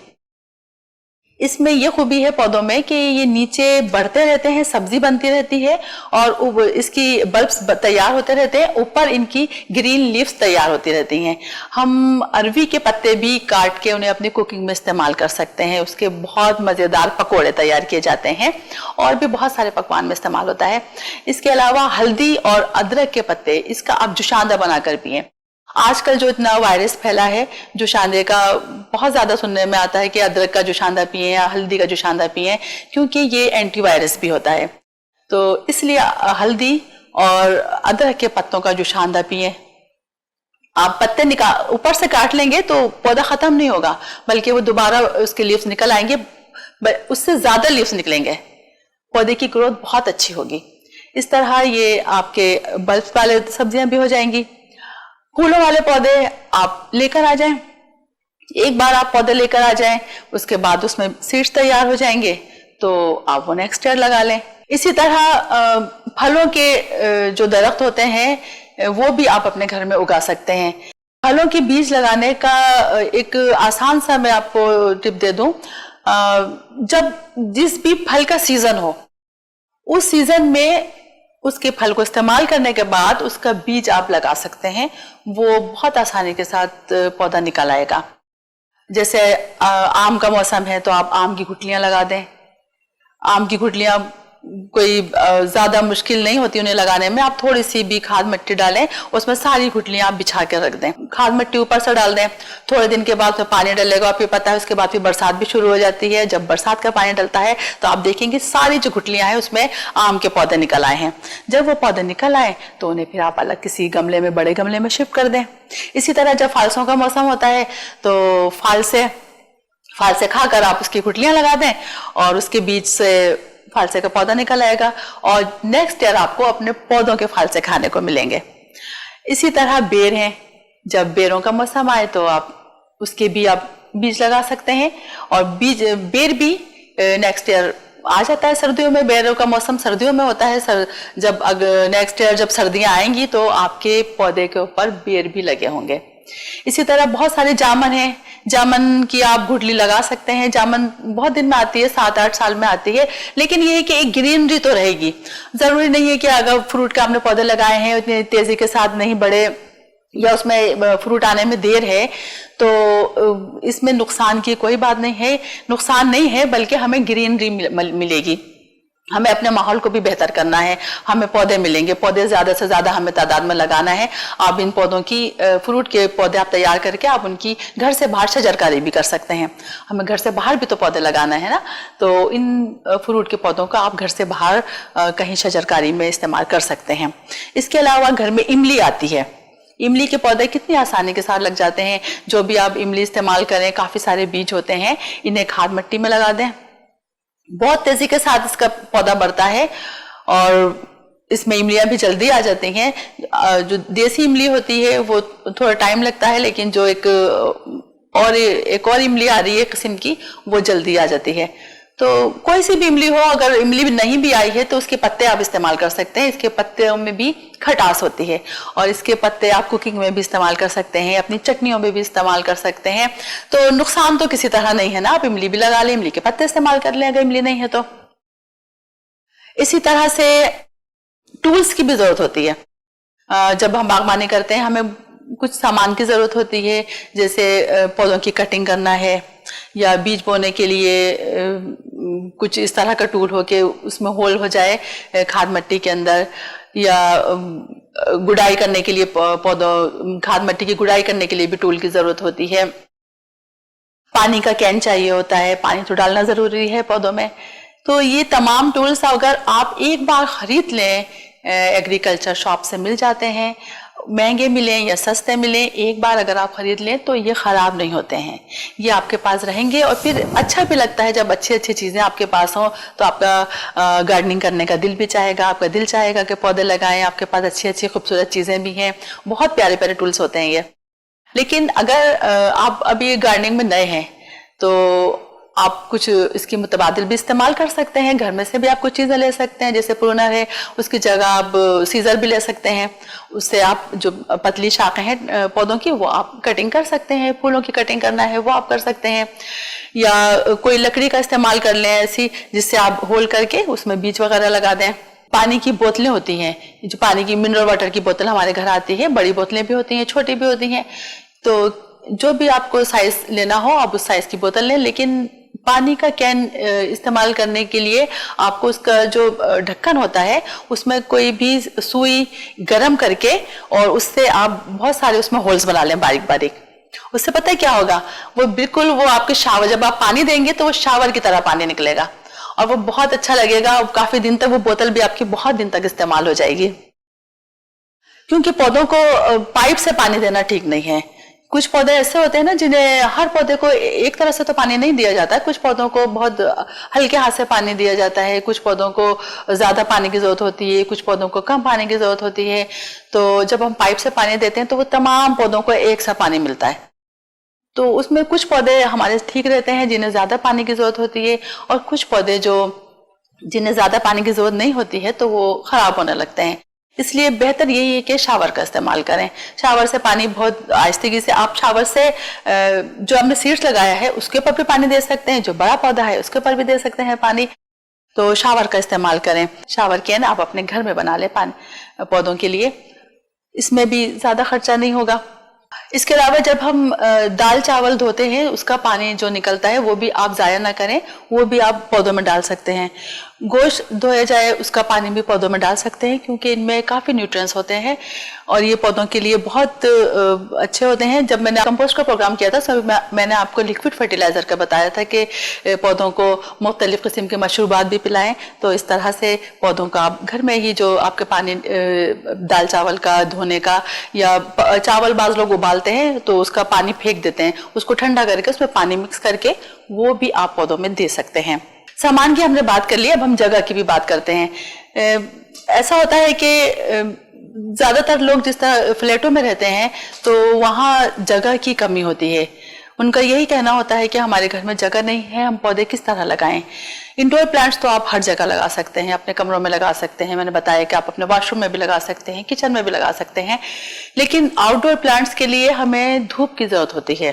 इसमें ये खूबी है पौधों में कि ये नीचे बढ़ते रहते हैं, सब्जी बनती रहती है और इसकी बल्ब्स तैयार होते रहते हैं, ऊपर इनकी ग्रीन लीव्स तैयार होती रहती हैं। हम अरवी के पत्ते भी काट के उन्हें अपनी कुकिंग में इस्तेमाल कर सकते हैं। उसके बहुत मज़ेदार पकोड़े तैयार किए जाते हैं और भी बहुत सारे पकवान में इस्तेमाल होता है। इसके अलावा हल्दी और अदरक के पत्ते, इसका आप जुशांदा बनाकर पिएं। आजकल जो इतना वायरस फैला है, जुशांदे का बहुत ज्यादा सुनने में आता है कि अदरक का जुशांदा पिएं या हल्दी का जुशांदा पिएं, क्योंकि ये एंटीवायरस भी होता है। तो इसलिए हल्दी और अदरक के पत्तों का जुशांदा पिएं। आप पत्ते ऊपर से काट लेंगे तो पौधा खत्म नहीं होगा, बल्कि वो दोबारा उसके लीव्स निकल आएंगे, उससे ज्यादा लीव्स निकलेंगे, पौधे की ग्रोथ बहुत अच्छी होगी। इस तरह ये आपके बल्ब वाले सब्जियां भी हो जाएंगी। फूलों वाले पौधे आप लेकर आ जाएं, एक बार आप पौधे लेकर आ जाएं, उसके बाद उसमें सीड्स तैयार हो जाएंगे तो आप वो नेक्स्ट ईयर लगा लें। इसी तरह फलों के जो दरख्त होते हैं वो भी आप अपने घर में उगा सकते हैं। फलों के बीज लगाने का एक आसान सा मैं आपको टिप दे दूं, जब जिस भी फल का सीजन हो, उस सीजन में उसके फल को इस्तेमाल करने के बाद उसका बीज आप लगा सकते हैं, वो बहुत आसानी के साथ पौधा निकल आएगा। जैसे आम का मौसम है तो आप आम की गुठलियां लगा दें। आम की गुठलियां कोई ज्यादा मुश्किल नहीं होती उन्हें लगाने में। आप थोड़ी सी भी खाद मिट्टी डालें, उसमें सारी गुठलियां आप बिछा के रख दें, खाद मिट्टी ऊपर से डाल दें। थोड़े दिन के बाद में पानी डलेगा, आपको पता है, उसके बाद फिर बरसात भी शुरू हो जाती है। जब बरसात का पानी डलता है तो आप देखेंगे सारी जो गुठलियां हैं उसमें आम के पौधे निकल आए हैं। जब वो पौधे निकल आए तो उन्हें फिर आप अलग किसी गमले में, बड़े गमले में शिफ्ट कर दें। इसी तरह जब फालसों का मौसम होता है तो फाल से खाकर आप उसकी गुठलियां लगा दें और उसके बीच से फालसे का पौधा निकल आएगा और नेक्स्ट ईयर आपको अपने पौधों के फालसे खाने को मिलेंगे। इसी तरह बेर हैं, जब बेरों का मौसम आए तो आप उसके भी आप बीज लगा सकते हैं और बेर भी नेक्स्ट ईयर आ जाता है। सर्दियों में बेरों का मौसम सर्दियों में होता है। जब नेक्स्ट ईयर जब सर्दियां आएंगी तो आपके पौधे के ऊपर बेर भी लगे होंगे। इसी तरह बहुत सारे जामुन हैं, जामुन की आप गुठली लगा सकते हैं। जामुन बहुत दिन में आती है, 7-8 साल में आती है, लेकिन ये है कि एक ग्रीनरी तो रहेगी। जरूरी नहीं है कि अगर फ्रूट के आपने पौधे लगाए हैं उतनी तेजी के साथ नहीं बढ़े या उसमें फ्रूट आने में देर है तो इसमें नुकसान की कोई बात नहीं है, नुकसान नहीं है, बल्कि हमें ग्रीनरी मिलेगी। हमें अपने माहौल को भी बेहतर करना है, हमें पौधे मिलेंगे, पौधे ज्यादा से ज्यादा हमें तादाद में लगाना है। आप इन पौधों की फ्रूट के पौधे आप तैयार करके आप उनकी घर से बाहर शजरकारी भी कर सकते हैं। हमें घर से बाहर भी तो पौधे लगाना है ना, तो इन फ्रूट के पौधों का आप घर से बाहर कहीं शजरकारी में इस्तेमाल कर सकते हैं। इसके अलावा घर में इमली आती है, इमली के पौधे कितनी आसानी के साथ लग जाते हैं। जो भी आप इमली इस्तेमाल करें, काफी सारे बीज होते हैं, इन्हें खाद मिट्टी में लगा दें, बहुत तेजी के साथ इसका पौधा बढ़ता है और इसमें इमलियां भी जल्दी आ जाती हैं। जो देसी इमली होती है वो थोड़ा टाइम लगता है, लेकिन जो एक और इमली आ रही है किस्म की, वो जल्दी आ जाती है। तो कोई सी भी इमली हो, अगर इमली भी नहीं भी आई है तो उसके पत्ते आप इस्तेमाल कर सकते हैं। इसके पत्तों में भी खटास होती है और इसके पत्ते आप कुकिंग में भी इस्तेमाल कर सकते हैं, अपनी चटनियों में भी इस्तेमाल कर सकते हैं। तो नुकसान तो किसी तरह नहीं है ना, आप इमली भी लगा लें, इमली के पत्ते इस्तेमाल कर लें अगर इमली नहीं है तो। इसी तरह से टूल्स की भी जरूरत होती है। जब हम बागबानी करते हैं हमें कुछ सामान की जरूरत होती है, जैसे पौधों की कटिंग करना है या बीज बोने के लिए कुछ इस तरह का टूल हो के उसमें होल हो जाए खाद मिट्टी के अंदर, या गुड़ाई करने के लिए पौधों खाद मिट्टी की गुड़ाई करने के लिए भी टूल की जरूरत होती है। पानी का कैन चाहिए होता है, पानी तो डालना जरूरी है पौधों में। तो ये तमाम टूल्स अगर आप एक बार खरीद लें, एग्रीकल्चर शॉप से मिल जाते हैं, महंगे मिलें या सस्ते मिलें, एक बार अगर आप खरीद लें तो ये खराब नहीं होते हैं, ये आपके पास रहेंगे। और फिर अच्छा भी लगता है जब अच्छी अच्छी चीजें आपके पास हों, तो आपका गार्डनिंग करने का दिल भी चाहेगा, आपका दिल चाहेगा कि पौधे लगाएं। आपके पास अच्छी अच्छी खूबसूरत चीजें भी हैं, बहुत प्यारे प्यारे टूल्स होते हैं ये। लेकिन अगर आप अभी गार्डनिंग में नए हैं तो आप कुछ इसकी मुतबादिल भी इस्तेमाल कर सकते हैं। घर में से भी आप कुछ चीज़ें ले सकते हैं, जैसे प्रूनर है उसकी जगह आप सीजर भी ले सकते हैं। उससे आप जो पतली शाखें हैं पौधों की वो आप कटिंग कर सकते हैं। फूलों की कटिंग करना है वो आप कर सकते हैं, या कोई लकड़ी का इस्तेमाल कर लें ऐसी जिससे आप होल करके उसमें बीज वगैरह लगा दें। पानी की बोतलें होती हैं, जो पानी की मिनरल वाटर की बोतल हमारे घर आती है, बड़ी बोतलें भी होती हैं, छोटी भी होती हैं। तो जो भी आपको साइज लेना हो आप उस साइज की बोतल लें, लेकिन पानी का कैन इस्तेमाल करने के लिए आपको उसका जो ढक्कन होता है उसमें कोई भी सुई गरम करके और उससे आप बहुत सारे उसमें होल्स बना लें बारीक बारीक। उससे पता है क्या होगा, वो बिल्कुल वो आपके शावर, जब आप पानी देंगे तो वो शावर की तरह पानी निकलेगा और वो बहुत अच्छा लगेगा और काफी दिन तक वो बोतल भी आपकी बहुत दिन तक इस्तेमाल हो जाएगी। क्योंकि पौधों को पाइप से पानी देना ठीक नहीं है। कुछ पौधे ऐसे होते हैं ना जिन्हें हर पौधे को एक तरह से तो पानी नहीं दिया जाता है। कुछ पौधों को बहुत हल्के हाथ से पानी दिया जाता है, कुछ पौधों को ज्यादा पानी की जरूरत होती है, कुछ पौधों को कम पानी की जरूरत होती है। तो जब हम पाइप से पानी देते हैं तो वो तमाम पौधों को एक सा पानी मिलता है। तो उसमें कुछ पौधे हमारे ठीक रहते हैं जिन्हें ज्यादा पानी की जरूरत होती है, और कुछ पौधे जिन्हें ज्यादा पानी की जरूरत नहीं होती है तो वो खराब होने लगते हैं। इसलिए बेहतर यही है कि शावर का इस्तेमाल करें। शावर से पानी बहुत आहिस्तेगी से, आप शावर से जो हमने सीड्स लगाया है उसके ऊपर भी पानी दे सकते हैं, जो बड़ा पौधा है उसके ऊपर भी दे सकते हैं पानी। तो शावर का इस्तेमाल करें। शावर कैन आप अपने घर में बना लें पानी पौधों के लिए, इसमें भी ज्यादा खर्चा नहीं होगा। इसके अलावा जब हम दाल चावल धोते हैं उसका पानी जो निकलता है वो भी आप जाया ना करें, वो भी आप पौधों में डाल सकते हैं। गोश्त धोया जाए उसका पानी भी पौधों में डाल सकते हैं, क्योंकि इनमें काफ़ी न्यूट्रिएंट्स होते हैं और ये पौधों के लिए बहुत अच्छे होते हैं। जब मैंने कंपोस्ट का प्रोग्राम किया था तो मैंने आपको लिक्विड फर्टिलाइजर का बताया था कि पौधों को मुख्तलिफ किस्म के मशरूबात भी पिलाएं। तो इस तरह से पौधों का आप घर में ही जो आपके पानी दाल चावल का धोने का, या चावल बाज लोग उबालते हैं तो उसका पानी फेंक देते हैं, उसको ठंडा करके उसमें पानी मिक्स करके वो भी आप पौधों में दे सकते हैं। सामान की हमने बात कर ली, अब हम जगह की भी बात करते हैं। ऐसा होता है कि ज्यादातर लोग जिस तरह फ्लैटों में रहते हैं तो वहाँ जगह की कमी होती है। उनका यही कहना होता है कि हमारे घर में जगह नहीं है, हम पौधे किस तरह लगाएं। इंडोर प्लांट्स तो आप हर जगह लगा सकते हैं, अपने कमरों में लगा सकते हैं, मैंने बताया कि आप अपने वॉशरूम में भी लगा सकते हैं, किचन में भी लगा सकते हैं। लेकिन आउटडोर प्लांट्स के लिए हमें धूप की जरूरत होती है।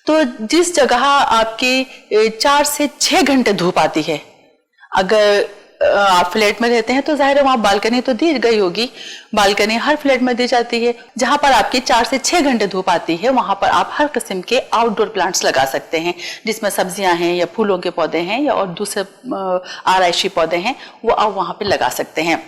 तो जिस जगह आपकी 4 से 6 घंटे धूप आती है, अगर आप फ्लैट में रहते हैं तो जाहिर है वहां बालकनी तो दी गई होगी, बालकनी हर फ्लैट में दी जाती है। जहां पर आपकी 4 से 6 घंटे धूप आती है वहां पर आप हर किस्म के आउटडोर प्लांट्स लगा सकते हैं, जिसमें सब्जियां हैं या फूलों के पौधे हैं या और दूसरे आराइशी पौधे हैं, वो आप वहां पे लगा सकते हैं।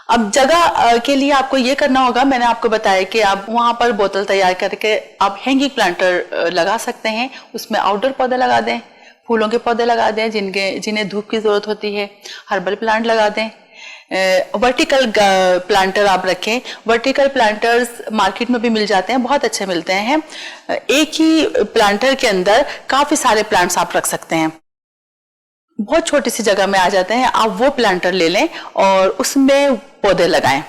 अब जगह के लिए आपको ये करना होगा, मैंने आपको बताया कि आप वहां पर बोतल तैयार करके आप हैंगिंग प्लांटर लगा सकते हैं, उसमें आउटडोर पौधे लगा दें, फूलों के पौधे लगा दें जिन्हें धूप की जरूरत होती है, हर्बल प्लांट लगा दें। वर्टिकल प्लांटर आप रखें। वर्टिकल प्लांटर्स मार्केट में भी मिल जाते हैं, बहुत अच्छे मिलते हैं। एक ही प्लांटर के अंदर काफी सारे प्लांट्स आप रख सकते हैं, बहुत छोटी सी जगह में आ जाते हैं। आप वो प्लांटर ले लें और उसमें पौधे लगाएं।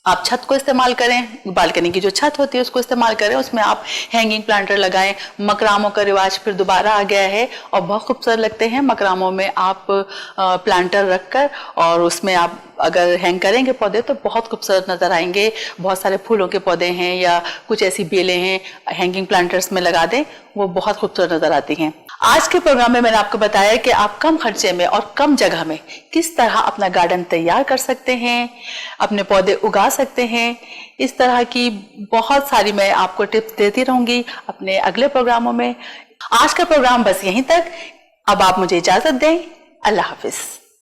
आप छत को इस्तेमाल करें, बालकनी की जो छत होती है उसको इस्तेमाल करें, उसमें आप हैंगिंग प्लांटर लगाएं। मकरामों का रिवाज फिर दोबारा आ गया है और बहुत खूबसूरत लगते हैं। मकरामों में आप प्लांटर रखकर और उसमें आप अगर हैंग करेंगे पौधे तो बहुत खूबसूरत नजर आएंगे। बहुत सारे फूलों के पौधे हैं या कुछ ऐसी बेलें हैं, हैंगिंग प्लांटर्स में लगा दें, वो बहुत खूबसूरत नजर आती हैं। आज के प्रोग्राम में मैंने आपको बताया कि आप कम खर्चे में और कम जगह में किस तरह अपना गार्डन तैयार कर सकते हैं, अपने पौधे उगा सकते हैं। इस तरह की बहुत सारी मैं आपको टिप्स देती रहूंगी अपने अगले प्रोग्रामों में। आज का प्रोग्राम बस यहीं तक। अब आप मुझे इजाजत दें। अल्लाह हाफिज।